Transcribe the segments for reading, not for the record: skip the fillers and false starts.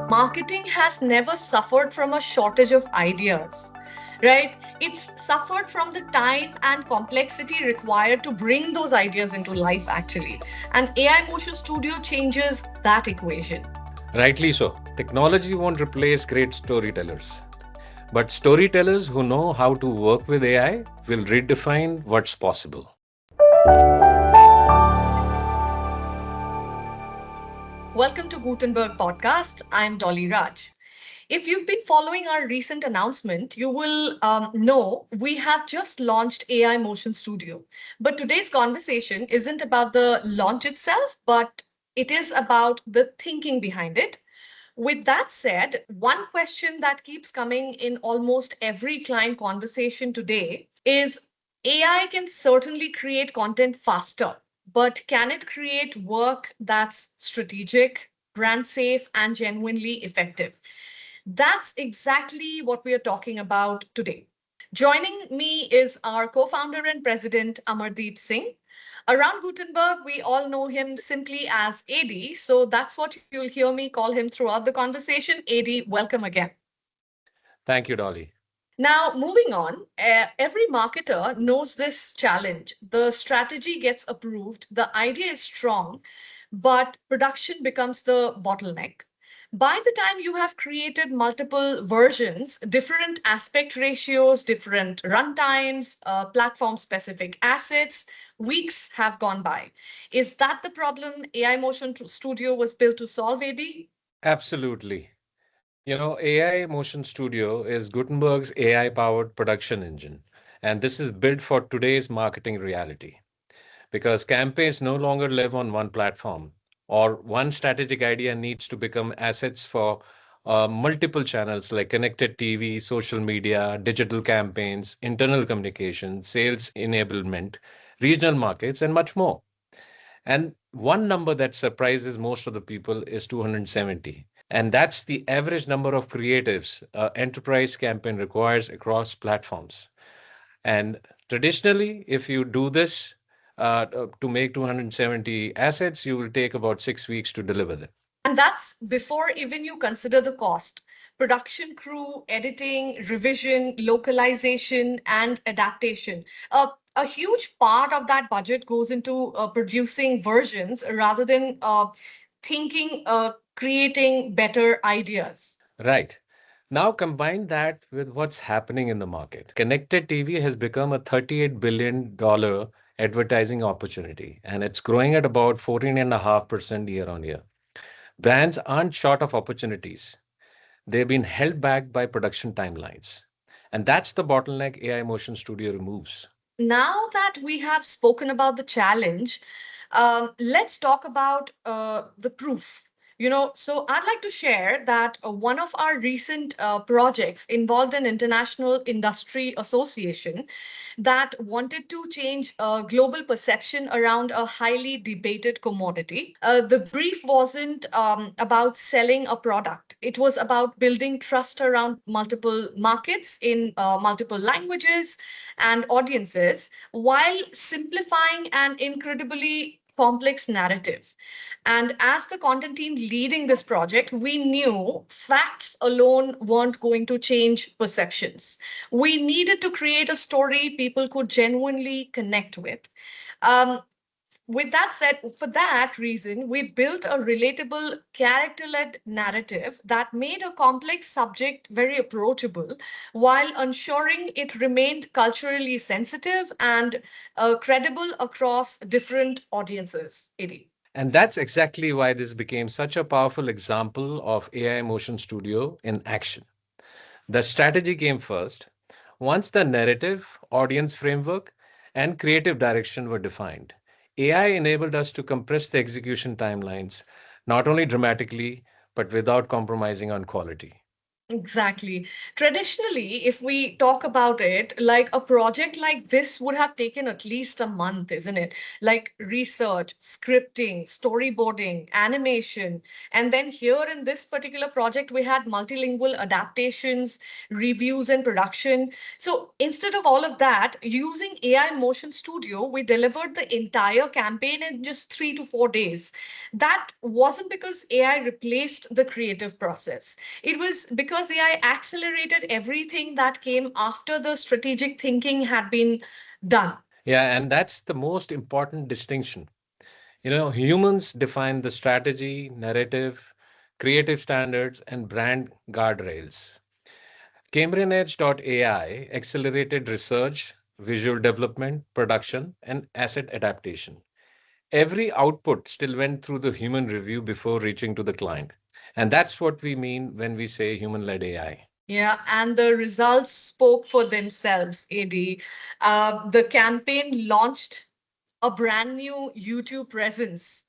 Marketing has never suffered from a shortage of ideas, right? It's suffered from the time and complexity required to bring those ideas into life, actually. And AI Motion Studio changes that equation. Rightly so. Technology won't replace great storytellers. But storytellers who know how to work with AI will redefine what's possible. Welcome to Gutenberg Podcast. I'm Dolly Raj. If you've been following our recent announcement, you will know we have just launched AI Motion Studio. But today's conversation isn't about the launch itself, but it is about the thinking behind it. With that said, one question that keeps coming in almost every client conversation today is AI can certainly create content faster, but can it create work that's strategic, brand safe, and genuinely effective? That's exactly what we are talking about today. Joining me is our co founder and president, Amardeep Singh. Around Gutenberg, we all know him simply as AD. So that's what you'll hear me call him throughout the conversation. AD, welcome again. Thank you, Dolly. Now, moving on, every marketer knows this challenge. The strategy gets approved, the idea is strong, but production becomes the bottleneck. By the time you have created multiple versions, different aspect ratios, different runtimes, platform specific assets, weeks have gone by. Is that the problem AI Motion Studio was built to solve, AD? Absolutely. AI Motion Studio is Gutenberg's AI powered production engine. And this is built for today's marketing reality because campaigns no longer live on one platform or one strategic idea needs to become assets for multiple channels like connected TV, social media, digital campaigns, internal communication, sales enablement, regional markets, and much more. And one number that surprises most of the people is 270. And that's the average number of creatives enterprise campaign requires across platforms. And traditionally, if you do this to make 270 assets, you will take about 6 weeks to deliver them. And that's before even you consider the cost. Production crew, editing, revision, localization, and adaptation. A huge part of that budget goes into producing versions rather than thinking, creating better ideas. Right. Now combine that with what's happening in the market. Connected TV has become a $38 billion advertising opportunity, and it's growing at about 14.5% year on year. Brands aren't short of opportunities. They've been held back by production timelines. And that's the bottleneck AI Motion Studio removes. Now that we have spoken about the challenge, let's talk about the proof. So I'd like to share that one of our recent projects involved an international industry association that wanted to change global perception around a highly debated commodity. The brief wasn't about selling a product, it was about building trust around multiple markets in multiple languages and audiences while simplifying an incredibly complex narrative. And as the content team leading this project, we knew facts alone weren't going to change perceptions. We needed to create a story people could genuinely connect with. Um, with that said, for that reason, we built a relatable character led narrative that made a complex subject very approachable while ensuring it remained culturally sensitive and credible across different audiences. Edi. And that's exactly why this became such a powerful example of AI Motion Studio in action. The strategy came first. Once the narrative, audience framework, and creative direction were defined, AI enabled us to compress the execution timelines, not only dramatically, but without compromising on quality. Exactly. Traditionally, if we talk about it, like a project like this would have taken at least a month, isn't it? Like research, scripting, storyboarding, animation. And then here in this particular project, we had multilingual adaptations, reviews, and production. So instead of all of that, using AI Motion Studio, we delivered the entire campaign in just 3 to 4 days. That wasn't because AI replaced the creative process. It was because AI accelerated everything that came after the strategic thinking had been done. Yeah, and that's the most important distinction. Humans define the strategy, narrative, creative standards, and brand guardrails. CambrianEdge.ai accelerated research, visual development, production, and asset adaptation. Every output still went through the human review before reaching to the client. And that's what we mean when we say human led AI. Yeah, and the results spoke for themselves, AD. The campaign launched a brand new YouTube presence,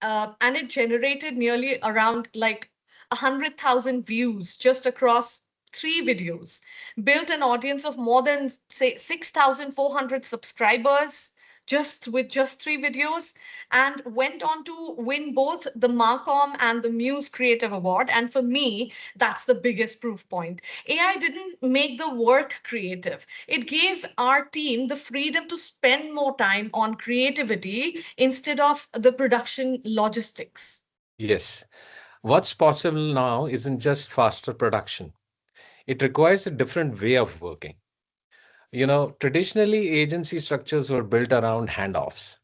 and it generated nearly around like 100,000 views just across 3 videos, built an audience of more than, say, 6,400 subscribers just 3 videos, and went on to win both the Marcom and the Muse Creative Award. And for me, that's the biggest proof point. AI didn't make the work creative. It gave our team the freedom to spend more time on creativity instead of the production logistics. Yes. What's possible now isn't just faster production, it requires a different way of working. Traditionally, agency structures were built around handoffs.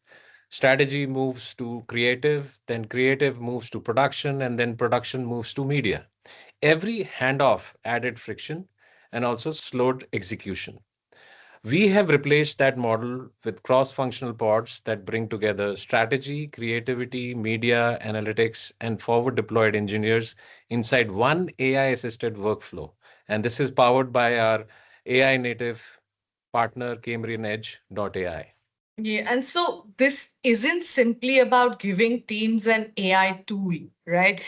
Strategy moves to creative, then creative moves to production, and then production moves to media. Every handoff added friction and also slowed execution. We have replaced that model with cross functional pods that bring together strategy, creativity, media, analytics, and forward deployed engineers inside one AI assisted workflow. And this is powered by our AI native partner, CambrianEdge.ai. Yeah, and so this isn't simply about giving teams an AI tool, right?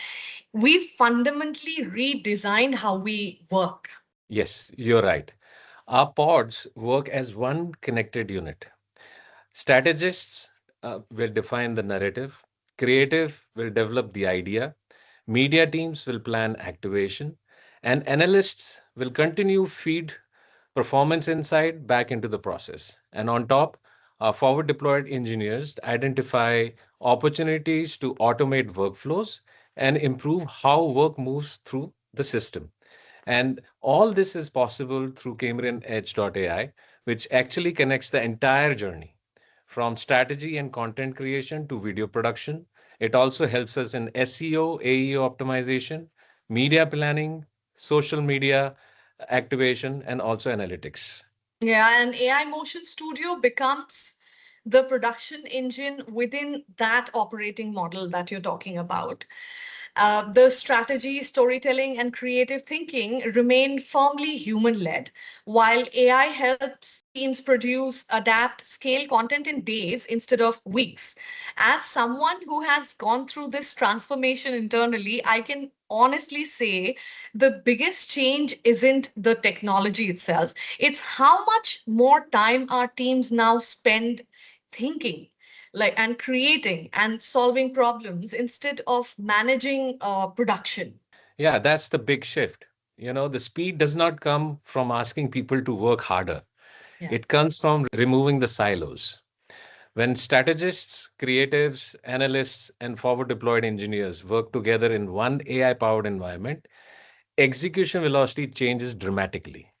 We fundamentally redesigned how we work. Yes, you're right. Our pods work as one connected unit. Strategists will define the narrative, creative will develop the idea, media teams will plan activation, and analysts will continue feed performance insight back into the process. And on top, our forward deployed engineers identify opportunities to automate workflows and improve how work moves through the system. And all this is possible through CambrianEdge.ai, which actually connects the entire journey from strategy and content creation to video production. It also helps us in SEO, AEO optimization, media planning, social media activation, and also analytics. Yeah, and AI Motion Studio becomes the production engine within that operating model that you're talking about. The strategy, storytelling, and creative thinking remain firmly human led, while AI helps teams produce, adapt, scale content in days instead of weeks. As someone who has gone through this transformation internally, I can honestly say the biggest change isn't the technology itself, it's how much more time our teams now spend thinking like and creating and solving problems instead of managing production. Yeah, that's the big shift. The speed does not come from asking people to work harder, Yeah. it comes from removing the silos. When strategists, creatives, analysts, and forward deployed engineers work together in one AI powered environment, execution velocity changes dramatically.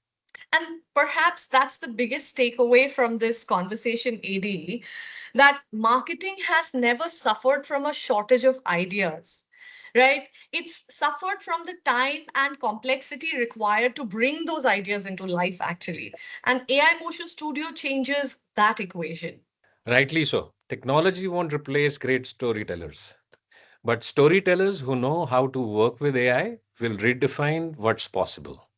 And perhaps that's the biggest takeaway from this conversation, AD, that marketing has never suffered from a shortage of ideas, right? It's suffered from the time and complexity required to bring those ideas into life, actually. And AI Motion Studio changes that equation. Rightly so. Technology won't replace great storytellers, but storytellers who know how to work with AI will redefine what's possible.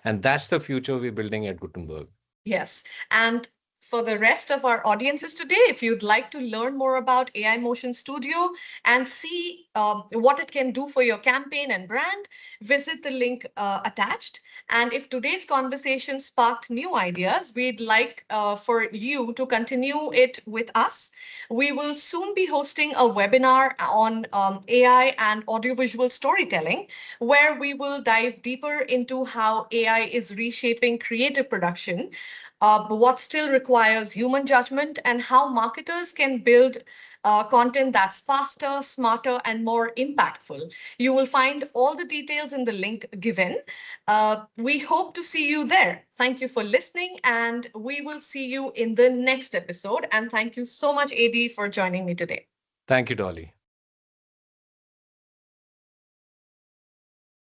And that's the future we're building at Gutenberg. Yes. And for the rest of our audiences today, if you'd like to learn more about AI Motion Studio and see what it can do for your campaign and brand, visit the link attached. And if today's conversation sparked new ideas, we'd like for you to continue it with us. We will soon be hosting a webinar on AI and audiovisual storytelling, where we will dive deeper into how AI is reshaping creative production, what still requires human judgment, and how marketers can build content that's faster, smarter, and more impactful. You will find all the details in the link given. We hope to see you there. Thank you for listening, and we will see you in the next episode. And thank you so much, AD, for joining me today. Thank you, Dolly.